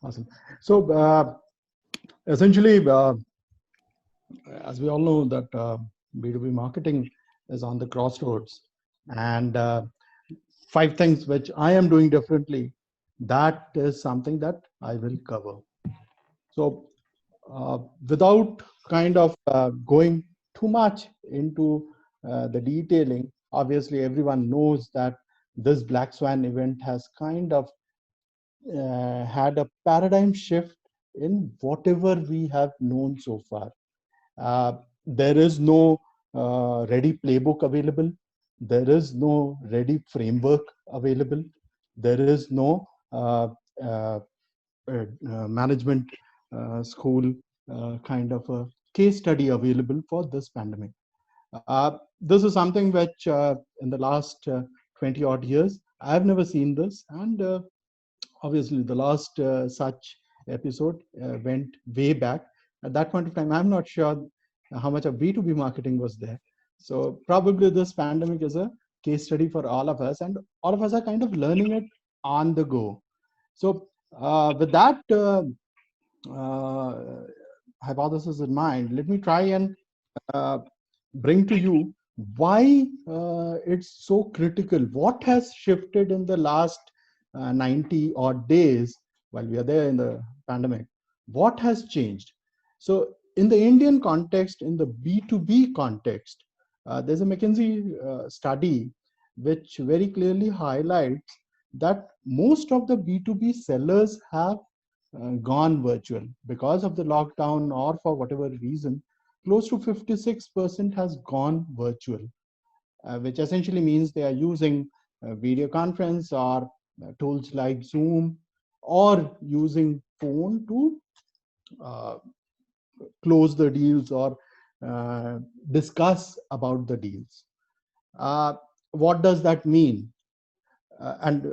Awesome. So essentially, as we all know that B2B marketing is on the crossroads, and 5 things which I am doing differently, that is something that I will cover. So without kind of going too much into the detailing, obviously everyone knows that this Black Swan event has kind of had a paradigm shift in whatever we have known so far. There is no ready playbook available. There is no ready framework available. There is no management school kind of a case study available for this pandemic. This is something which in the last 20 odd years, I've never seen this. And obviously the last such episode went way back. At that point of time, I'm not sure how much of B2B marketing was there. So probably this pandemic is a case study for all of us, and all of us are kind of learning it on the go. So with that hypothesis in mind, let me try and bring to you why it's so critical. What has shifted in the last 90 odd days while we are there in the pandemic? What has changed? So in the Indian context, in the B2B context, there's a McKinsey study which very clearly highlights that most of the B2B sellers have gone virtual because of the lockdown or for whatever reason. Close to 56% has gone virtual, which essentially means they are using video conference or tools like Zoom, or using phone to uh, close the deals or discuss about the deals. What does that mean? And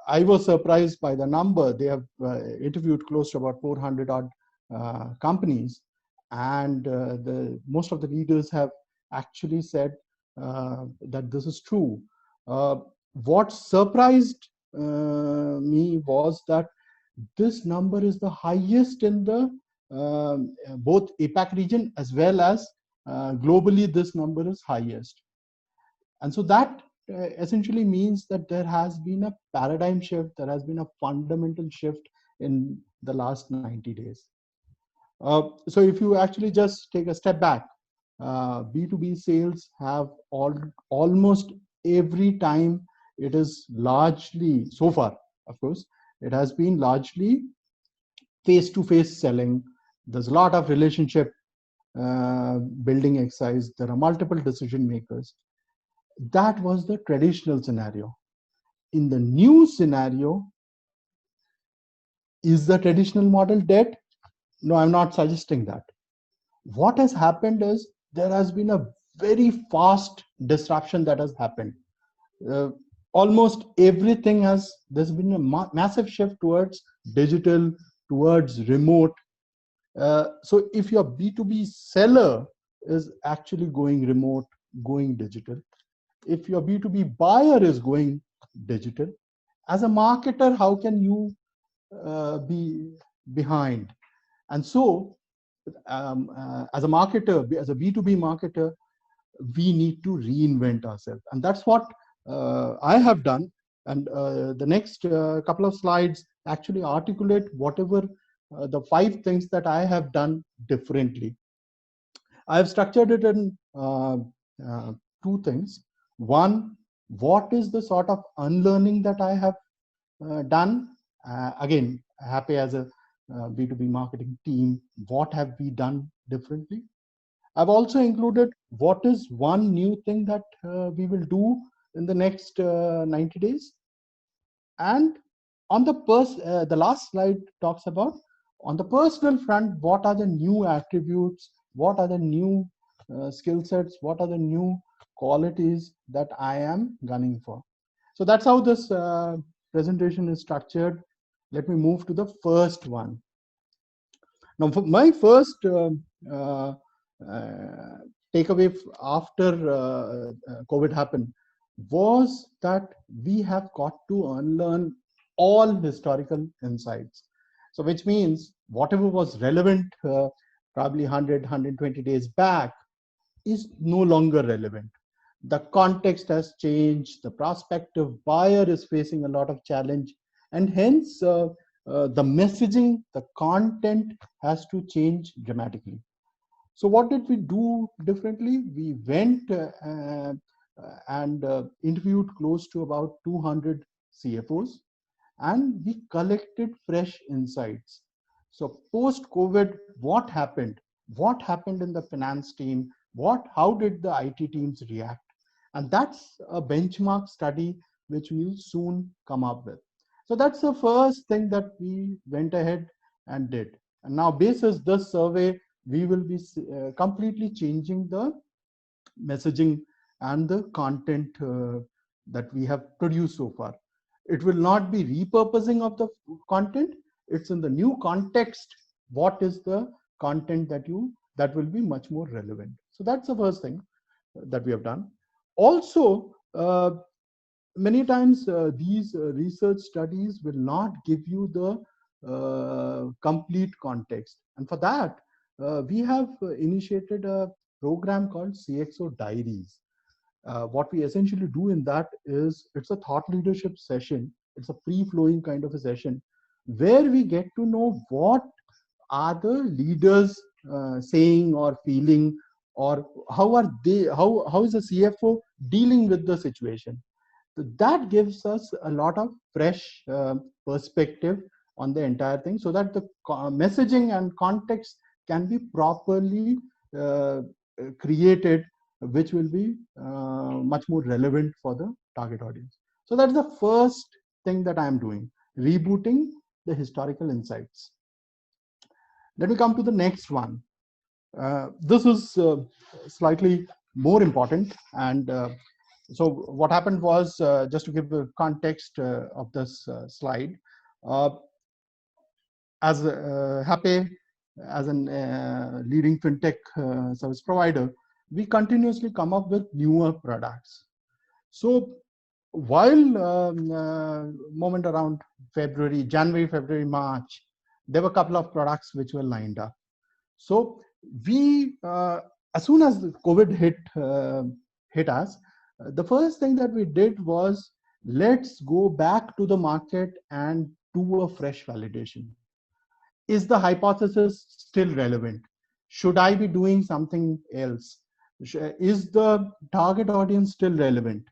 I was surprised by the number. They have interviewed close to about 400 odd companies, and most of the leaders have actually said that this is true. What surprised me was that this number is the highest in the both APAC region as well as globally. This number is highest, and so that essentially means that there has been a paradigm shift, there has been a fundamental shift in the last 90 days. So if you actually just take a step back, B2B sales have almost every time it is largely, so far, of course, it has been largely face-to-face selling. There's a lot of relationship building exercise. There are multiple decision makers. That was the traditional scenario. In the new scenario, is the traditional model dead? No, I'm not suggesting that. What has happened is there has been a very fast disruption that has happened. Uh, Almost everything has, there's been a massive shift towards digital, towards remote. So if your B2B seller is actually going remote, going digital, if your B2B buyer is going digital, as a marketer, how can you be behind? And so, as a marketer, as a B2B marketer, we need to reinvent ourselves. And that's what I have done. And the next couple of slides actually articulate whatever the 5 things that I have done differently. I have structured it in 2 things. One, what is the sort of unlearning that I have done? Again, Happy as a B2B marketing team, what have we done differently? I've also included what is one new thing that we will do in the next 90 days. And on the last slide talks about, on the personal front, what are the new attributes, what are the new skill sets, what are the new qualities that I am gunning for. So that's how this presentation is structured. Let me move to the first one. Now, for my first takeaway after COVID happened was that we have got to unlearn all historical insights. So which means whatever was relevant probably 100, 120 days back is no longer relevant. The context has changed, the prospective buyer is facing a lot of challenge, and hence the messaging, the content has to change dramatically. So what did we do differently? We went and interviewed close to about 200 CFOs, and we collected fresh insights. So post COVID, what happened? What happened in the finance team? How did the IT teams react? And that's a benchmark study which we'll soon come up with. So that's the first thing that we went ahead and did. And now, basis this survey, we will be completely changing the messaging and the content that we have produced so far. It will not be repurposing of the content. It's in the new context. What is the content that will be much more relevant? So that's the first thing that we have done. Also, many times these research studies will not give you the complete context, and for that we have initiated a program called CXO Diaries. What we essentially do in that is, it's a thought leadership session. It's a free-flowing kind of a session where we get to know what are the leaders saying or feeling, or how is the CFO dealing with the situation. So that gives us a lot of fresh perspective on the entire thing, so that the messaging and context can be properly created, which will be much more relevant for the target audience. So that's the first thing that I am doing, rebooting the historical insights. Let me come to the next one. This is slightly more important. And so what happened was, just to give the context of this slide, as Happay, as a leading fintech service provider, we continuously come up with newer products. So while moment around January, February, March, there were a couple of products which were lined up. So we, as soon as the COVID hit us, the first thing that we did was, let's go back to the market and do a fresh validation. Is the hypothesis still relevant? Should I be doing something else? Is the target audience still relevant?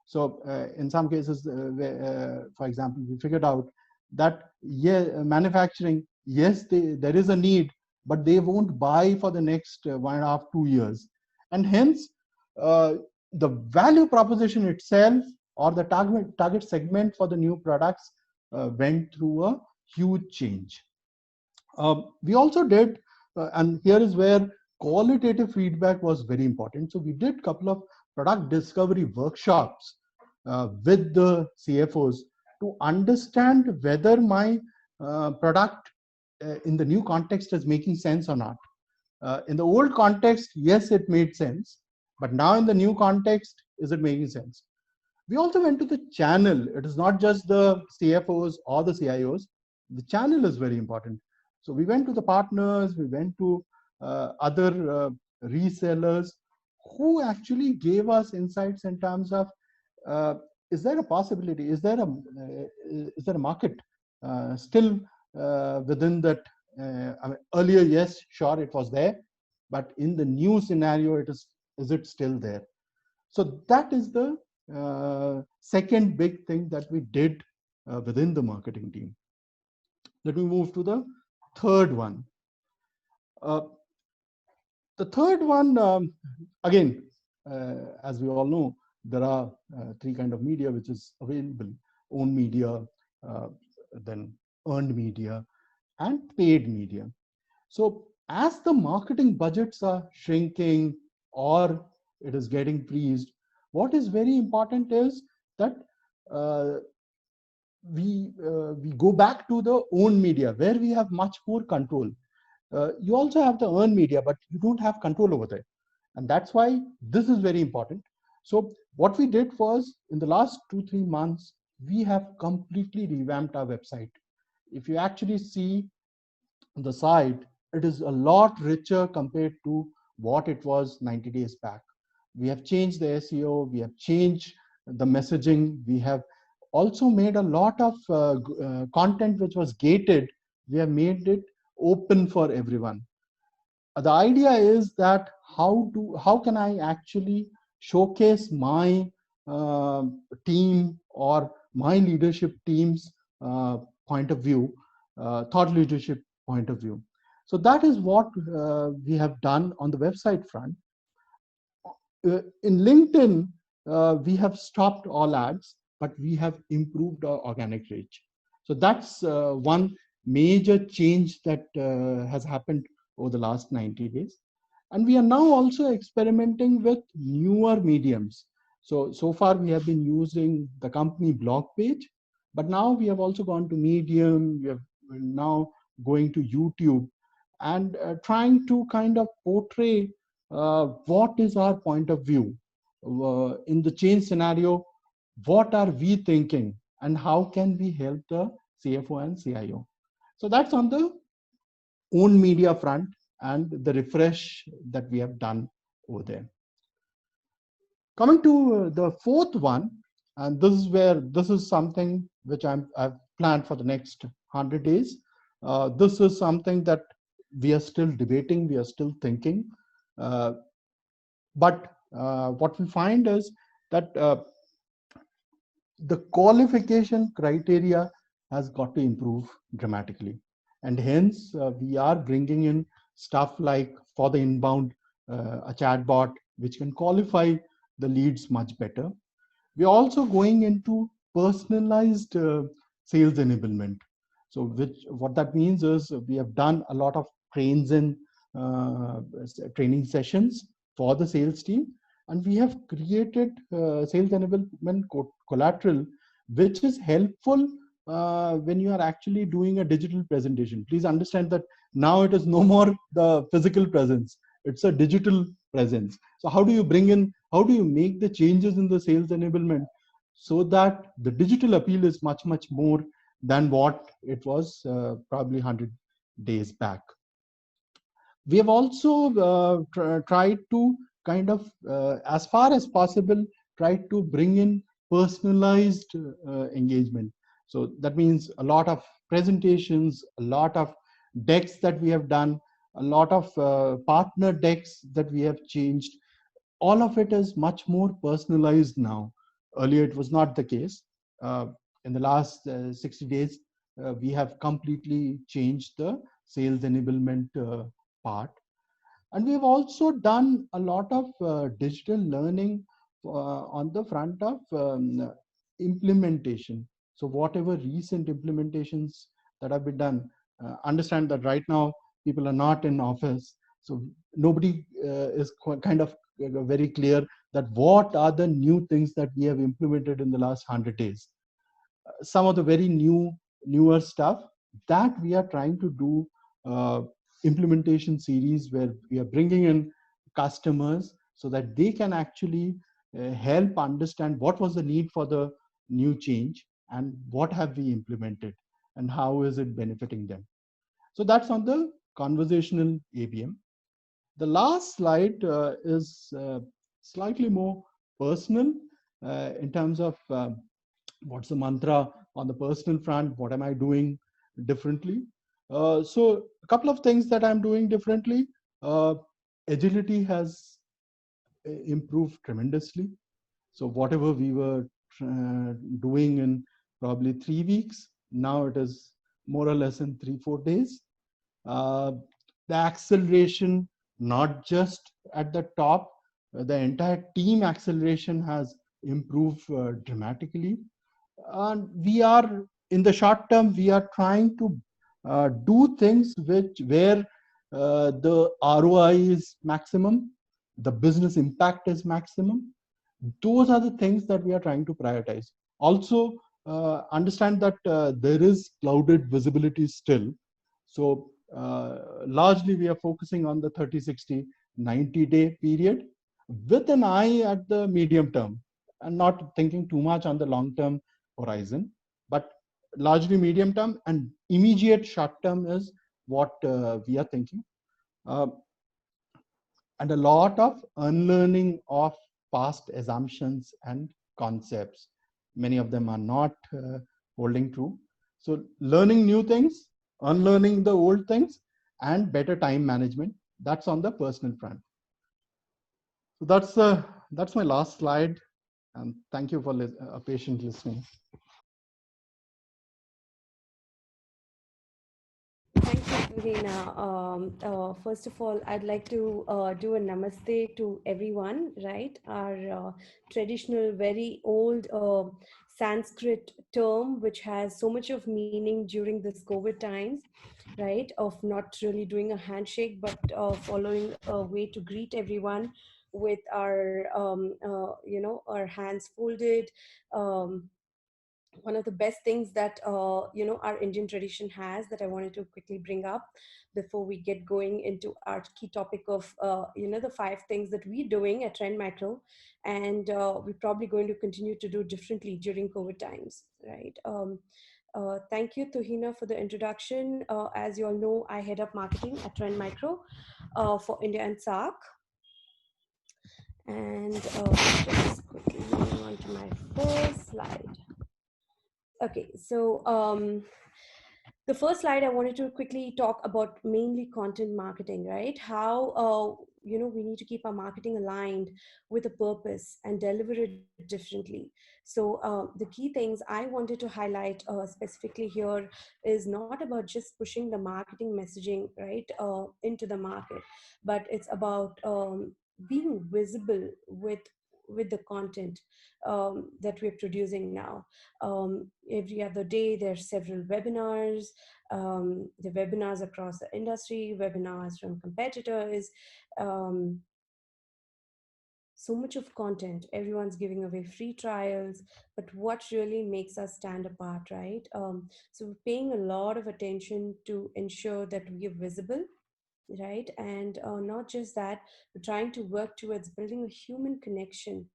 So in some cases, for example, we figured out that manufacturing, yes, there is a need, but they won't buy for the next 1.5 to 2 years. And hence, the value proposition itself, or the target segment for the new products went through a huge change. We also did, and here is where qualitative feedback was very important. So we did a couple of product discovery workshops with the CFOs to understand whether my product in the new context is making sense or not. In the old context, yes, it made sense, but now in the new context, is it making sense? We also went to the channel. It is not just the CFOs or the CIOs. The channel is very important. So we went to the partners, we went to other resellers who actually gave us insights in terms of, is there a possibility? Is there a market still within that? I mean, earlier, yes, sure, it was there, but in the new scenario, is it still there? So that is the second big thing that we did within the marketing team. Let me move to the third one. The third one, again, as we all know, there are three kinds of media which is available: owned media, then earned media, and paid media. So as the marketing budgets are shrinking or it is getting freezed, what is very important is that we go back to the owned media, where we have much more control. You also have the earned media, but you don't have control over that. And that's why this is very important. So what we did was, in the last 2-3 months, we have completely revamped our website. if you actually see the site, it is a lot richer compared to what it was 90 days back. We have changed the SEO, we have changed the messaging, we have also made a lot of content which was gated, we have made it open for everyone. The idea is that how can I actually showcase my uh, team or my leadership team's point of view, thought leadership point of view. So that is what we have done on the website front. In LinkedIn, we have stopped all ads, but we have improved our organic reach. So that's one major change that has happened over the last 90 days. And we are now also experimenting with newer mediums. So far we have been using the company blog page, but now we have also gone to Medium, we're now going to YouTube, and trying to kind of portray what is our point of view in the change scenario, what are we thinking, and how can we help the CFO and CIO. So that's on the own media front and the refresh that we have done over there. Coming to the fourth one, and this is something which I've planned for the next 100 days. This is something that we are still debating, we are still thinking. But what we find is that the qualification criteria has got to improve dramatically. And hence, we are bringing in stuff like for the inbound, a chatbot, which can qualify the leads much better. We're also going into personalized sales enablement. So what that means is we have done a lot of training sessions for the sales team, and we have created sales enablement collateral, which is helpful when you are actually doing a digital presentation. Please understand that now it is no more the physical presence, it's a digital presence. So how do you make the changes in the sales enablement so that the digital appeal is much more than what it was probably 100 days back. We have also tried to kind of, as far as possible, try to bring in personalized engagement. So that means a lot of presentations, a lot of decks that we have done, a lot of partner decks that we have changed. All of it is much more personalized now. Earlier, it was not the case. In the last 60 days, we have completely changed the sales enablement part. And we have also done a lot of digital learning on the front of implementation. So whatever recent implementations that have been done, understand that right now people are not in office. So nobody is kind of very clear that what are the new things that we have implemented in the last 100 days. Some of the very newer stuff that we are trying to do implementation series where we are bringing in customers so that they can actually help understand what was the need for the new change and what have we implemented and how is it benefiting them. So that's on the conversational ABM. The last slide is slightly more personal in terms of what's the mantra on the personal front, what am I doing differently. So a couple of things that I'm doing differently. Agility has improved tremendously. So whatever we were doing in probably 3 weeks, now it is more or less in 3-4 days. The acceleration, not just at the top, the entire team acceleration has improved dramatically. And we are, in the short term, we are trying to do things where the ROI is maximum, the business impact is maximum. Those are the things that we are trying to prioritize. Also, understand that there is clouded visibility still. So largely we are focusing on the 30, 60, 90-day period with an eye at the medium term and not thinking too much on the long term horizon. But largely medium term, and immediate short term is what we are thinking. Uh, and a lot of unlearning of past assumptions and concepts. Many of them are not holding true. So learning new things, unlearning the old things, and better time management. That's on the personal front. So that's my last slide. And thank you for patient listening. Thank you, Tuhina. First of all, I'd like to do a namaste to everyone, right? Our traditional, very old Sanskrit term, which has so much of meaning during this COVID times, right? Of not really doing a handshake, but following a way to greet everyone with our, our hands folded. Um, One of the best things that our Indian tradition has that I wanted to quickly bring up before we get going into our key topic of the 5 things that we're doing at Trend Micro, and we're probably going to continue to do differently during COVID times, right? Thank you, Tuhina, for the introduction. As you all know, I head up marketing at Trend Micro for India and SAARC. And just quickly moving on to my first slide. Okay, so the first slide I wanted to quickly talk about mainly content marketing, right? How we need to keep our marketing aligned with a purpose and deliver it differently. So the key things I wanted to highlight specifically here is not about just pushing the marketing messaging right into the market, but it's about being visible with the content that we're producing now. Every other day, there are several webinars, the webinars across the industry, webinars from competitors, um, so much of content. Everyone's giving away free trials, but what really makes us stand apart, right? So we're paying a lot of attention to ensure that we are visible, right? And not just that, we're trying to work towards building a human connection,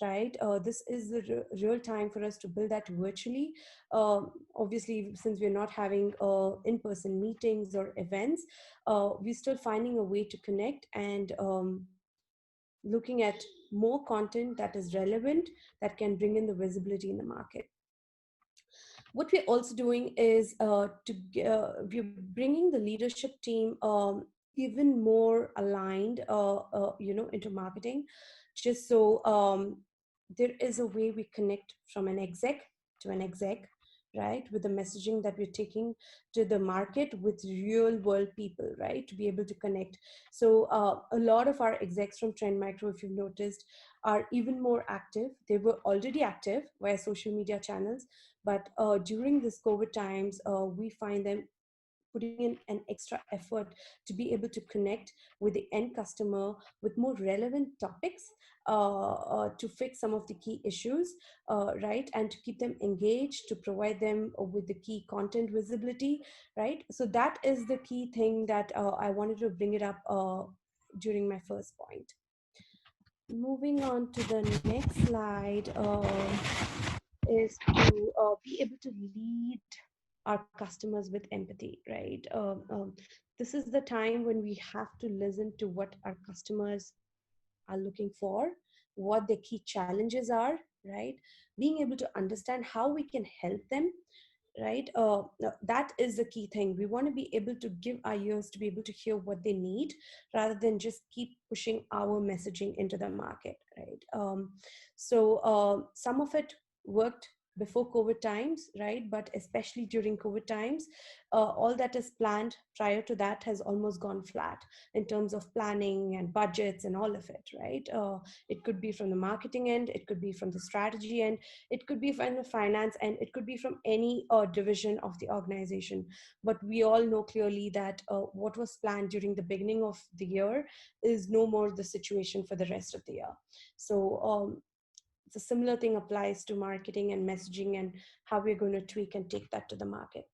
right? This is the real time for us to build that virtually. Obviously, since we're not having in-person meetings or events, we're still finding a way to connect and looking at more content that is relevant, that can bring in the visibility in the market. What we're also doing is we're bringing the leadership team even more aligned into marketing, just so there is a way we connect from an exec to an exec, right, with the messaging that we're taking to the market with real world people, right, to be able to connect. So a lot of our execs from Trend Micro, if you've noticed, are even more active. They were already active via social media channels, but during this COVID times, we find them putting in an extra effort to be able to connect with the end customer with more relevant topics to fix some of the key issues, right? And to keep them engaged, to provide them with the key content visibility, right? So that is the key thing that I wanted to bring it up during my first point. Moving on to the next slide. Is to be able to lead our customers with empathy, right? This is the time when we have to listen to what our customers are looking for, what their key challenges are, right? Being able to understand how we can help them, right? That is the key thing. We want to be able to give our ears to be able to hear what they need rather than just keep pushing our messaging into the market, right? Some of it worked before COVID times, right? But especially during COVID times, all that is planned prior to that has almost gone flat in terms of planning and budgets and all of it, right? It could be from the marketing end, it could be from the strategy end, it could be from the finance end, it could be from any division of the organization. But we all know clearly that what was planned during the beginning of the year is no more the situation for the rest of the year. So the similar thing applies to marketing and messaging and how we're going to tweak and take that to the market.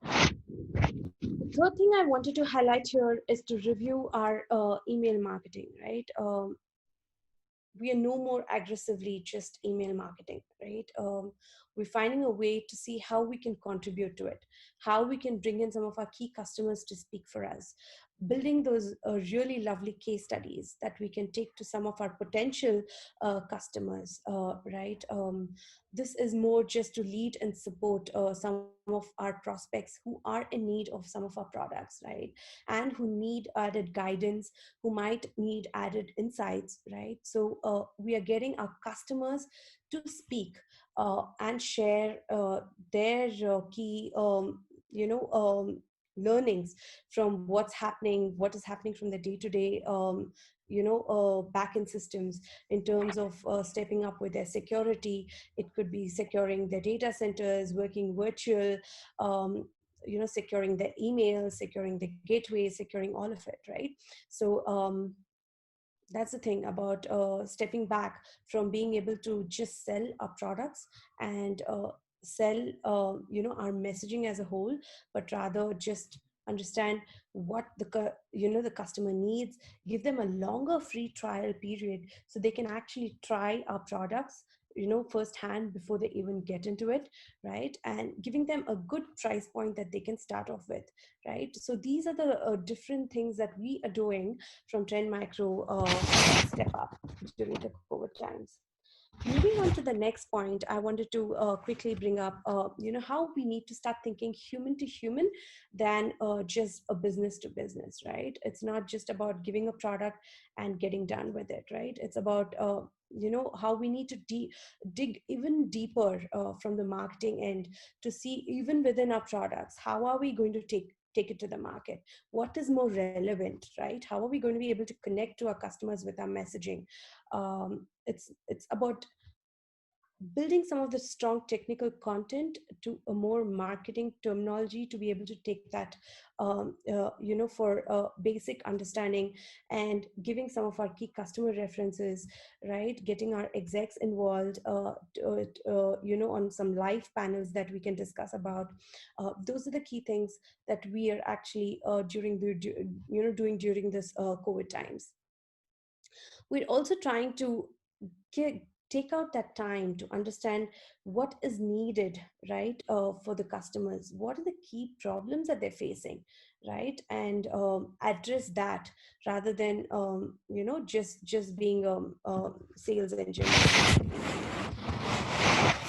The third thing I wanted to highlight here is to review our email marketing, right? we are no more aggressively just email marketing, right? We're finding a way to see how we can contribute to it, how we can bring in some of our key customers to speak for us, building those really lovely case studies that we can take to some of our potential customers, right? This is more just to lead and support some of our prospects who are in need of some of our products, right? And who need added guidance, who might need added insights, right? So we are getting our customers to speak and share their key learnings from what's happening, what is happening from the day-to-day backend systems, in terms of stepping up with their security. It could be securing their data centers, working virtual, securing their emails, securing the gateway, securing all of it, right? So that's the thing about stepping back from being able to just sell our products and sell our messaging as a whole, but rather just understand what the customer needs, give them a longer free trial period so they can actually try our products firsthand before they even get into it, right? And giving them a good price point that they can start off with, right? So these are the different things that we are doing from Trend Micro step up during the COVID times. Moving on to the next point, I wanted to quickly bring up, how we need to start thinking human to human than just a business to business, right? It's not just about giving a product and getting done with it, right? It's about how we need to dig even deeper from the marketing end to see even within our products, how are we going to take it to the market, what is more relevant, right? How are we going to be able to connect to our customers with our messaging? It's about building some of the strong technical content to a more marketing terminology to be able to take that for basic understanding, and giving some of our key customer references, right? Getting our execs involved on some live panels that we can discuss about. Those are the key things that we are actually doing during this COVID times. We're also trying to get, take out that time to understand what is needed, right, for the customers, what are the key problems that they're facing, right? And address that rather than just being a sales engine.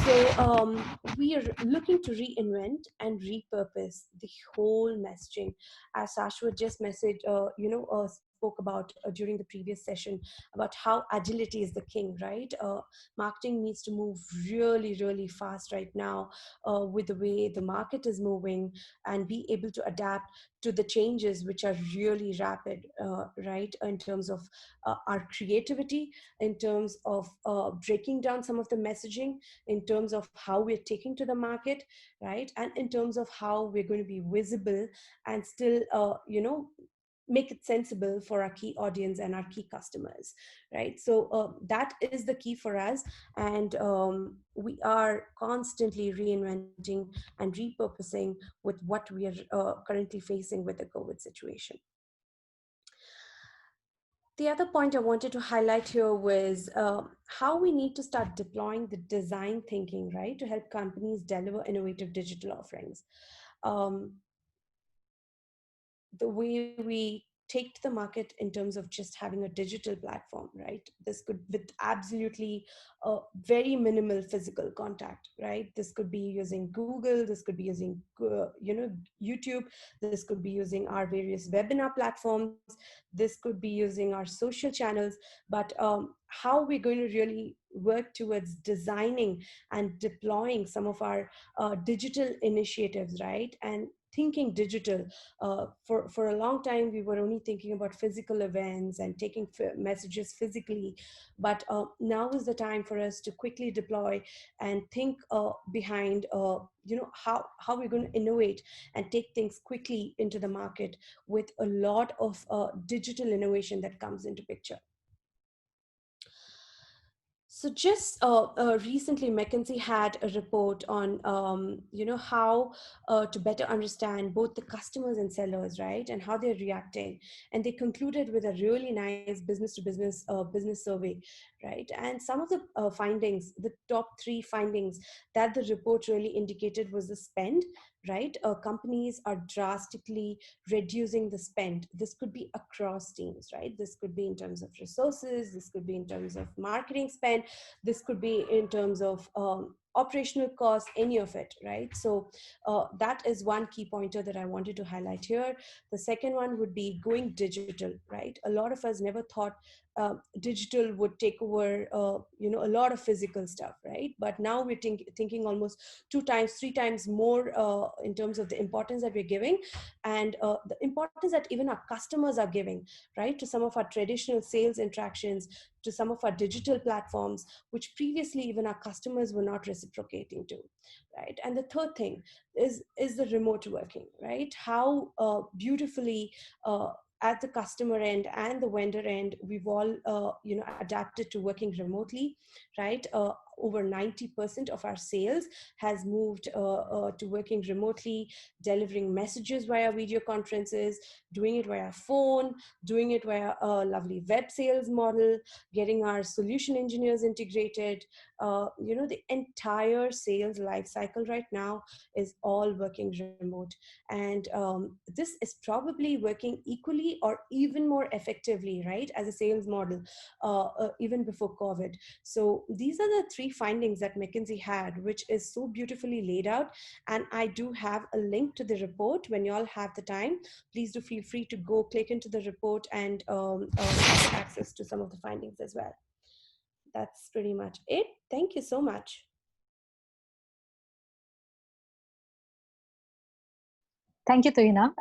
So we are looking to reinvent and repurpose the whole messaging, as Shashwat just spoke about during the previous session, about how agility is the king, right? Marketing needs to move really, really fast right now with the way the market is moving, and be able to adapt to the changes which are really rapid, right? In terms of our creativity, in terms of breaking down some of the messaging, in terms of how we're taking to the market, right? And in terms of how we're going to be visible and still, make it sensible for our key audience and our key customers, right? So that is the key for us. And we are constantly reinventing and repurposing with what we are currently facing with the COVID situation. The other point I wanted to highlight here was how we need to start deploying the design thinking, right, to help companies deliver innovative digital offerings. The way we take to the market in terms of just having a digital platform, right? This could, with absolutely very minimal physical contact, right? This could be using Google, this could be using YouTube, this could be using our various webinar platforms, this could be using our social channels. But how we're going to really work towards designing and deploying some of our digital initiatives, right? And thinking digital. For a long time, we were only thinking about physical events and taking messages physically. But now is the time for us to quickly deploy and think behind, how we're going to innovate and take things quickly into the market with a lot of digital innovation that comes into picture. So just recently, McKinsey had a report on, how to better understand both the customers and sellers, right, and how they're reacting. And they concluded with a really nice business survey, right. And some of the findings, the top three findings that the report really indicated was the spend, right. Companies are drastically reducing the spend. This could be across teams, right? This could be in terms of resources. This could be in terms of marketing spend. This could be in terms of operational costs, any of it, right? So that is one key pointer that I wanted to highlight here. The second one would be going digital, right? A lot of us never thought digital would take over, a lot of physical stuff, right? But now we're thinking almost two times, three times more in terms of the importance that we're giving, and the importance that even our customers are giving, right, to some of our traditional sales interactions, to some of our digital platforms, which previously even our customers were not reciprocating to, right. And the third thing is the remote working, right. How beautifully at the customer end and the vendor end, we've all adapted to working remotely, right. Over 90% of our sales has moved to working remotely, delivering messages via video conferences, doing it via phone, doing it via a lovely web sales model, getting our solution engineers integrated. The entire sales life cycle right now is all working remote. And this is probably working equally or even more effectively, right, as a sales model, even before COVID. So these are the three findings that McKinsey had, which is so beautifully laid out. And I do have a link to the report. When you all have the time, please do feel free to go click into the report and get access to some of the findings as well. That's pretty much it. Thank you so much. Thank you, Tuhina.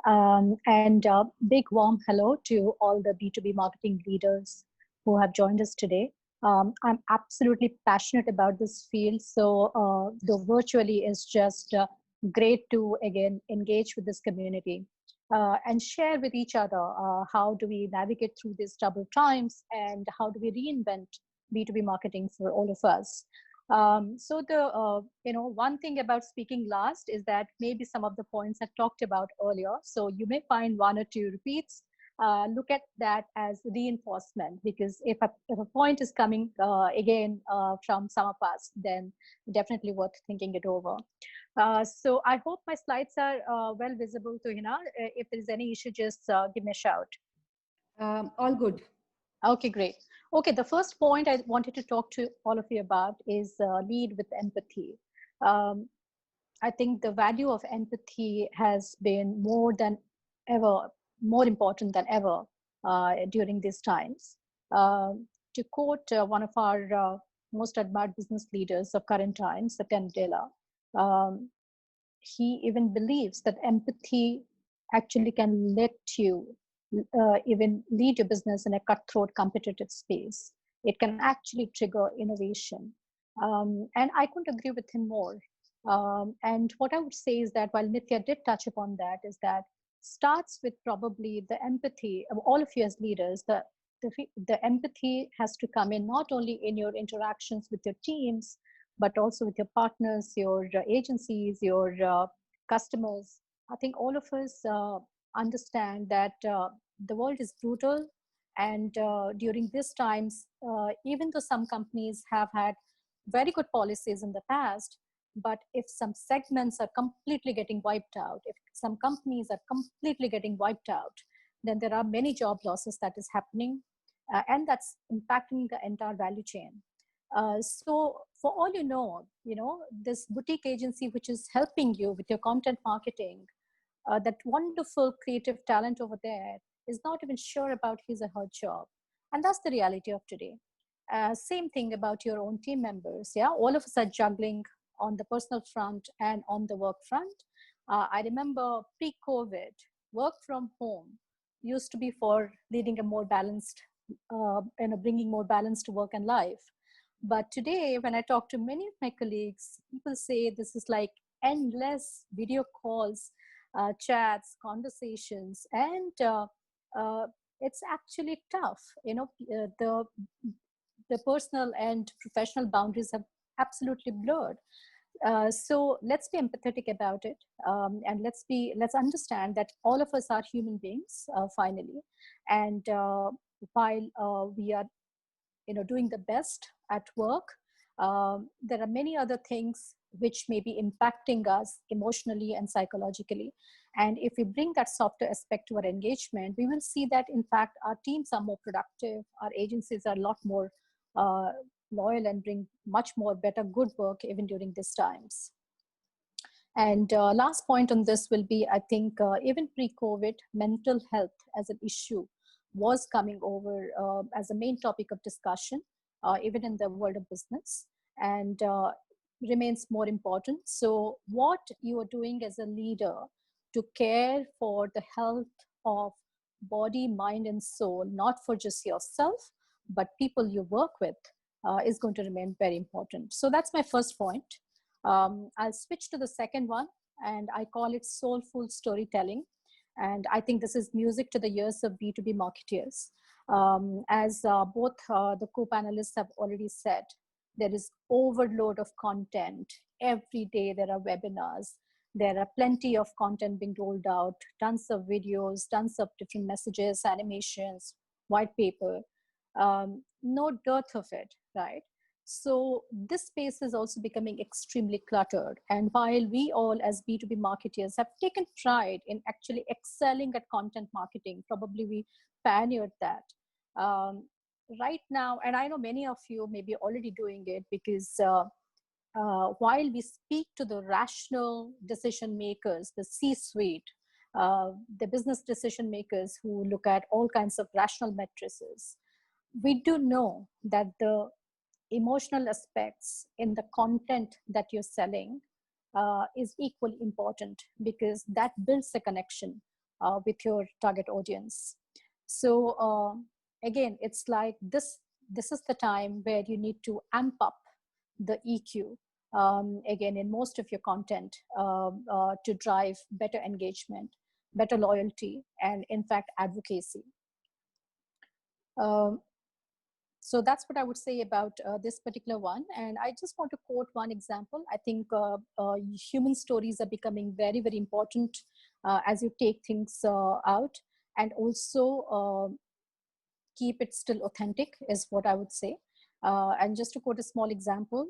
And big warm hello to all the B2B marketing leaders who have joined us today. I'm absolutely passionate about this field. So the virtually is just great to, again, engage with this community and share with each other how do we navigate through these troubled times and how do we reinvent B2B marketing for all of us. So the one thing about speaking last is that maybe some of the points I talked about earlier. So you may find one or two repeats. Look at that as reinforcement, because if a point is coming again from some of us, then definitely worth thinking it over. So I hope my slides are well visible to Hina. If there's any issue, just give me a shout. All good. Okay, great. Okay, the first point I wanted to talk to all of you about is lead with empathy. I think the value of empathy has been more than ever, more important than ever during these times. To quote one of our most admired business leaders of current times, Satya Nadella, he even believes that empathy actually can let you even lead your business in a cutthroat competitive space. It can actually trigger innovation. And I couldn't agree with him more. And what I would say is that while Nithya did touch upon that, is that starts with probably the empathy of all of you as leaders. The empathy has to come in not only in your interactions with your teams, but also with your partners, your agencies, your customers. I think all of us understand that the world is brutal, and during these times, even though some companies have had very good policies in the past, but if some segments are completely getting wiped out, if some companies are completely getting wiped out, then there are many job losses that is happening, and that's impacting the entire value chain. So for all this boutique agency which is helping you with your content marketing, that wonderful creative talent over there is not even sure about his or her job. And that's the reality of today. Same thing about your own team members. Yeah, all of us are juggling on the personal front and on the work front. I remember pre-COVID, work from home used to be for leading a more balanced, bringing more balance to work and life. But today, when I talk to many of my colleagues, people say this is like endless video calls, chats, conversations, and it's actually tough. The the personal and professional boundaries have absolutely blurred. So let's be empathetic about it, and let's understand that all of us are human beings finally, and while we are doing the best at work, there are many other things which may be impacting us emotionally and psychologically. And if we bring that softer aspect to our engagement, we will see that in fact our teams are more productive, our agencies are a lot more uh, loyal and bring much more better good work even during these times. And last point on this will be, I think even pre-COVID, mental health as an issue was coming over as a main topic of discussion, even in the world of business, and remains more important. So what you are doing as a leader to care for the health of body, mind, and soul, not for just yourself, but people you work with, is going to remain very important. So that's my first point. I'll switch to the second one, and I call it soulful storytelling. And I think this is music to the ears of B2B marketers. As both the co-panelists have already said, there is overload of content. Every day there are webinars. There are plenty of content being rolled out, tons of videos, tons of different messages, animations, white paper, no dearth of it, right? So this space is also becoming extremely cluttered. And while we all as B2B marketers have taken pride in actually excelling at content marketing, probably we pioneered that. Right now, and I know many of you may be already doing it, because while we speak to the rational decision makers, the C-suite, the business decision makers who look at all kinds of rational matrices, we do know that the emotional aspects in the content that you're selling is equally important, because that builds a connection with your target audience. So again, it's like this is the time where you need to amp up the EQ again in most of your content to drive better engagement, better loyalty, and in fact advocacy. So that's what I would say about this particular one. And I just want to quote one example. I think human stories are becoming very, very important as you take things out, and also keep it still authentic is what I would say. And just to quote a small example,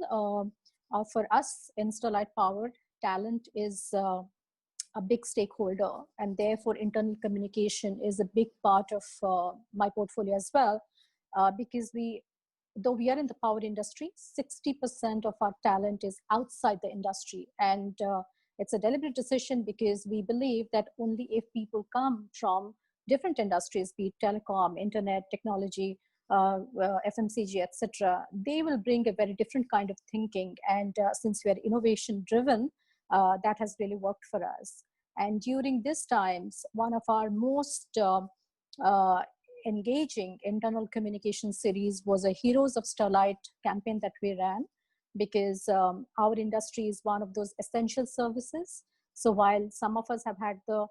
for us in Sterlite Power, talent is a big stakeholder, and therefore internal communication is a big part of my portfolio as well. Because though we are in the power industry, 60% of our talent is outside the industry. And it's a deliberate decision, because we believe that only if people come from different industries, be it telecom, internet, technology, FMCG, etc., they will bring a very different kind of thinking. And since we are innovation driven, that has really worked for us. And during these times, one of our most engaging internal communication series was a Heroes of Sterlite campaign that we ran, because our industry is one of those essential services. So while some of us have had the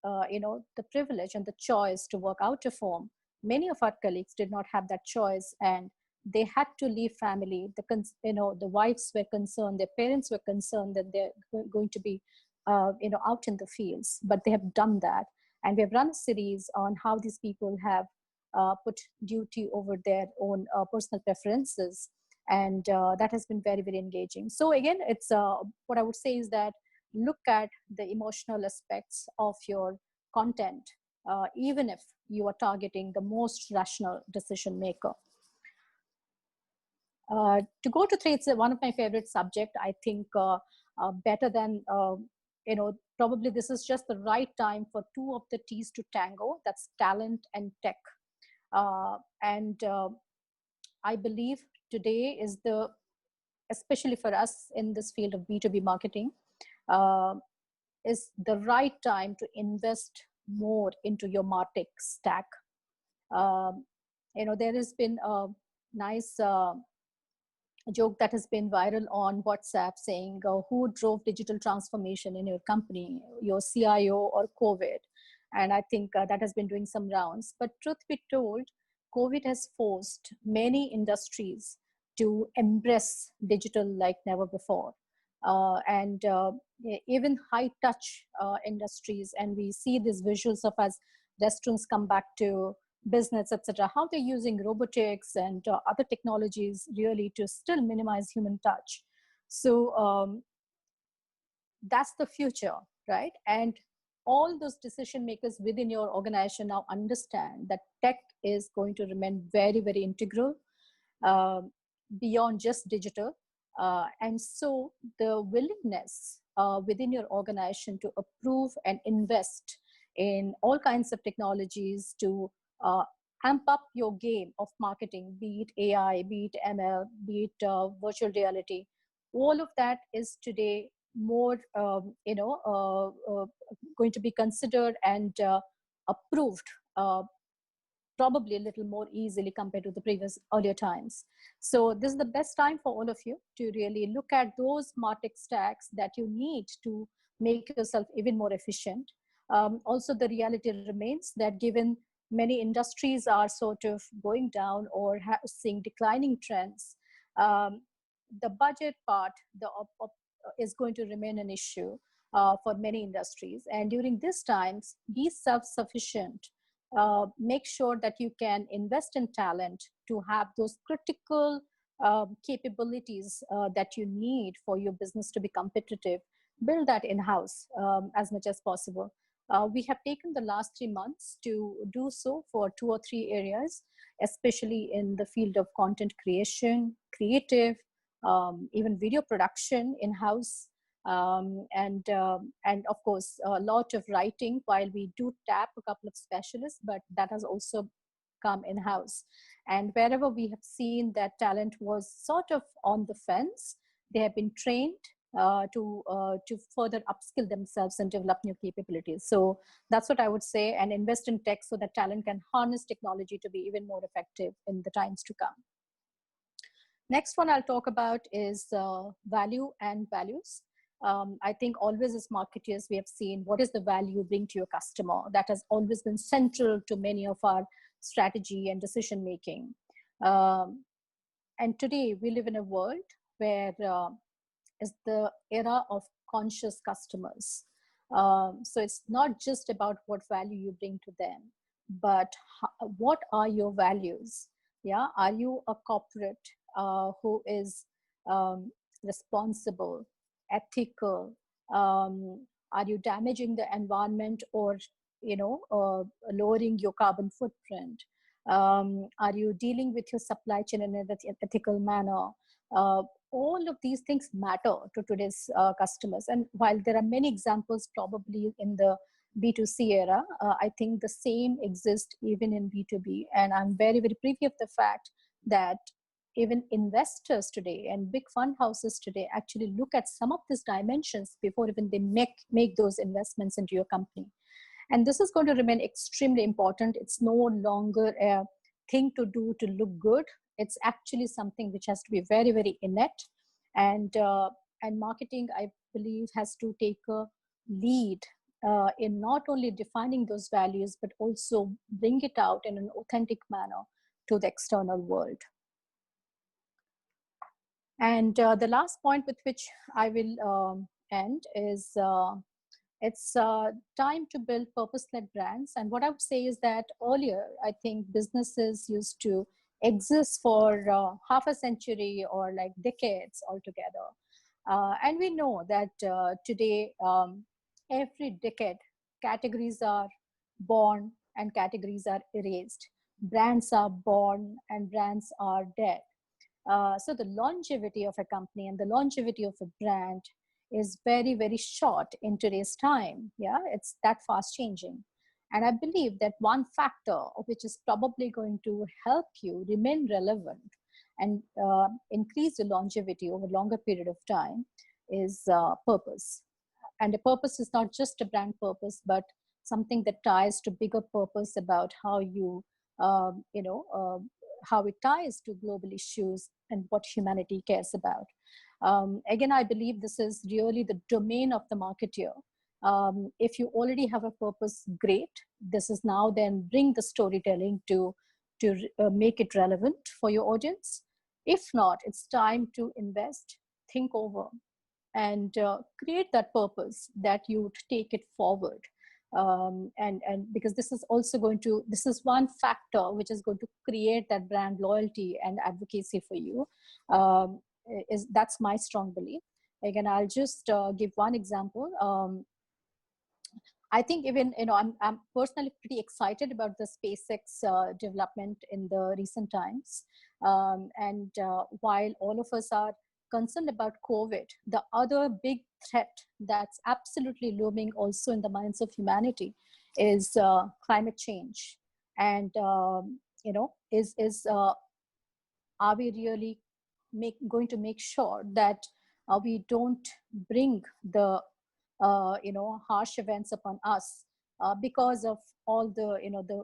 the privilege and the choice to work out of home, many of our colleagues did not have that choice, and they had to leave family. The wives were concerned, their parents were concerned that they're going to be out in the fields, but they have done that. And we have run a series on how these people have put duty over their own personal preferences. And that has been very, very engaging. So again, it's what I would say is that look at the emotional aspects of your content, even if you are targeting the most rational decision maker. To go to three, it's one of my favorite subject. I think better than, probably this is just the right time for two of the T's to tango. That's talent and tech. And I believe today is especially for us in this field of B2B marketing, is the right time to invest more into your MarTech stack. There has been a nice joke that has been viral on WhatsApp saying, who drove digital transformation in your company, your CIO or COVID? And I think that has been doing some rounds. But truth be told, COVID has forced many industries to embrace digital like never before. And even high touch industries, and we see these visuals of as restaurants come back to business, etc., how they're using robotics and other technologies really to still minimize human touch. So that's the future, right? And all those decision makers within your organization now understand that tech is going to remain very, very integral uh, beyond just digital. And so the willingness within your organization to approve and invest in all kinds of technologies to amp up your game of marketing, be it AI, be it ML, be it virtual reality, all of that is today more, going to be considered and approved probably a little more easily compared to the previous earlier times. So this is the best time for all of you to really look at those MarTech stacks that you need to make yourself even more efficient. Also, the reality remains that given many industries are sort of going down or seeing declining trends, the budget part is going to remain an issue for many industries. And during these times, be self-sufficient. Make sure that you can invest in talent to have those critical capabilities that you need for your business to be competitive. Build that in-house as much as possible. We have taken the last 3 months to do so for 2 or 3 areas, especially in the field of content creation, creative, even video production in-house, and of course a lot of writing, while we do tap a couple of specialists, but that has also come in-house. And wherever we have seen that talent was sort of on the fence, they have been trained to further upskill themselves and develop new capabilities. So that's what I would say, and invest in tech so that talent can harness technology to be even more effective in the times to come. Next one I'll talk about is value and values. I think always as marketers, we have seen what is the value you bring to your customer. That has always been central to many of our strategy and decision making. And today we live in a world where is the era of conscious customers. So it's not just about what value you bring to them, but what are your values? Yeah, are you a corporate who is responsible, ethical? Are you damaging the environment or lowering your carbon footprint? Are you dealing with your supply chain in an ethical manner? All of these things matter to today's customers. And while there are many examples probably in the B2C era, I think the same exists even in B2B. And I'm very, very privy of the fact that even investors today and big fund houses today actually look at some of these dimensions before even they make those investments into your company. And this is going to remain extremely important. It's no longer a thing to do to look good. It's actually something which has to be very, very innate. And marketing, I believe, has to take a lead in not only defining those values, but also bring it out in an authentic manner to the external world. And the last point with which I will end is it's time to build purpose-led brands. And what I would say is that earlier, I think businesses used to exist for half a century or like decades altogether. And we know that today, every decade, categories are born and categories are erased. Brands are born and brands are dead. So the longevity of a company and the longevity of a brand is very, very short in today's time. Yeah, it's that fast changing. And I believe that one factor which is probably going to help you remain relevant and increase the longevity over a longer period of time is purpose. And the purpose is not just a brand purpose, but something that ties to bigger purpose about how you, how it ties to global issues and what humanity cares about. Again, I believe this is really the domain of the marketer. If you already have a purpose, great. This is now then bring the storytelling to to make it relevant for your audience. If not, it's time to invest, think over, and create that purpose that you would take it forward. And because this is also going to, this is one factor which is going to create that brand loyalty and advocacy for you. That's my strong belief. Again, I'll just give one example. I think even, I'm personally pretty excited about the SpaceX development in the recent times. While all of us are concerned about COVID, the other big threat that's absolutely looming also in the minds of humanity is climate change. And, are we really going to make sure that we don't bring the harsh events upon us because of all the the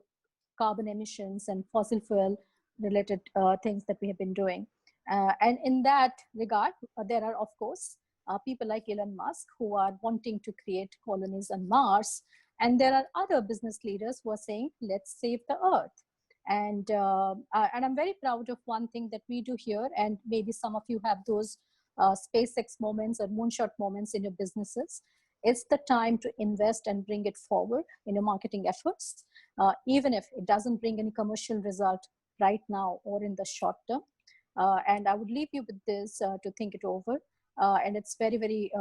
carbon emissions and fossil fuel related things that we have been doing. And in that regard, there are of course people like Elon Musk who are wanting to create colonies on Mars, and there are other business leaders who are saying let's save the earth. And I'm very proud of one thing that we do here, and maybe some of you have those SpaceX moments or moonshot moments in your businesses. It's the time to invest and bring it forward in your marketing efforts, even if it doesn't bring any commercial result right now or in the short term. And I would leave you with this to think it over. And it's very, very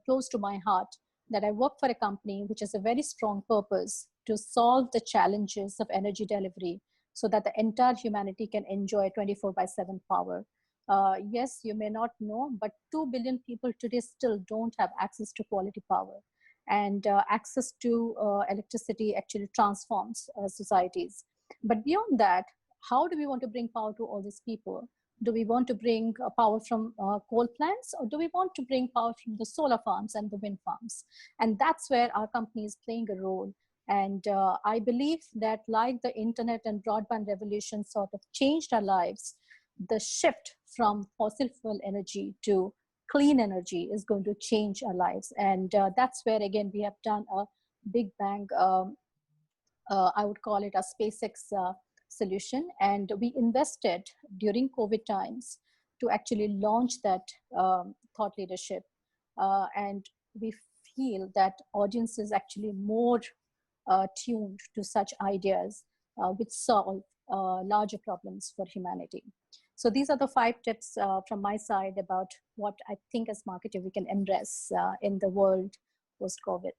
close to my heart that I work for a company which has a very strong purpose to solve the challenges of energy delivery so that the entire humanity can enjoy 24/7 power. Yes, you may not know, but 2 billion people today still don't have access to quality power. And access to electricity actually transforms societies. But beyond that, how do we want to bring power to all these people? Do we want to bring power from coal plants, or do we want to bring power from the solar farms and the wind farms? And that's where our company is playing a role. And I believe that like the internet and broadband revolution sort of changed our lives, the shift from fossil fuel energy to clean energy is going to change our lives. And that's where, again, we have done a big bang, I would call it a SpaceX solution. And we invested during COVID times to actually launch that thought leadership. And we feel that audience is actually more tuned to such ideas which solve larger problems for humanity. So these are the 5 tips from my side about what I think as marketer we can embrace in the world post-COVID.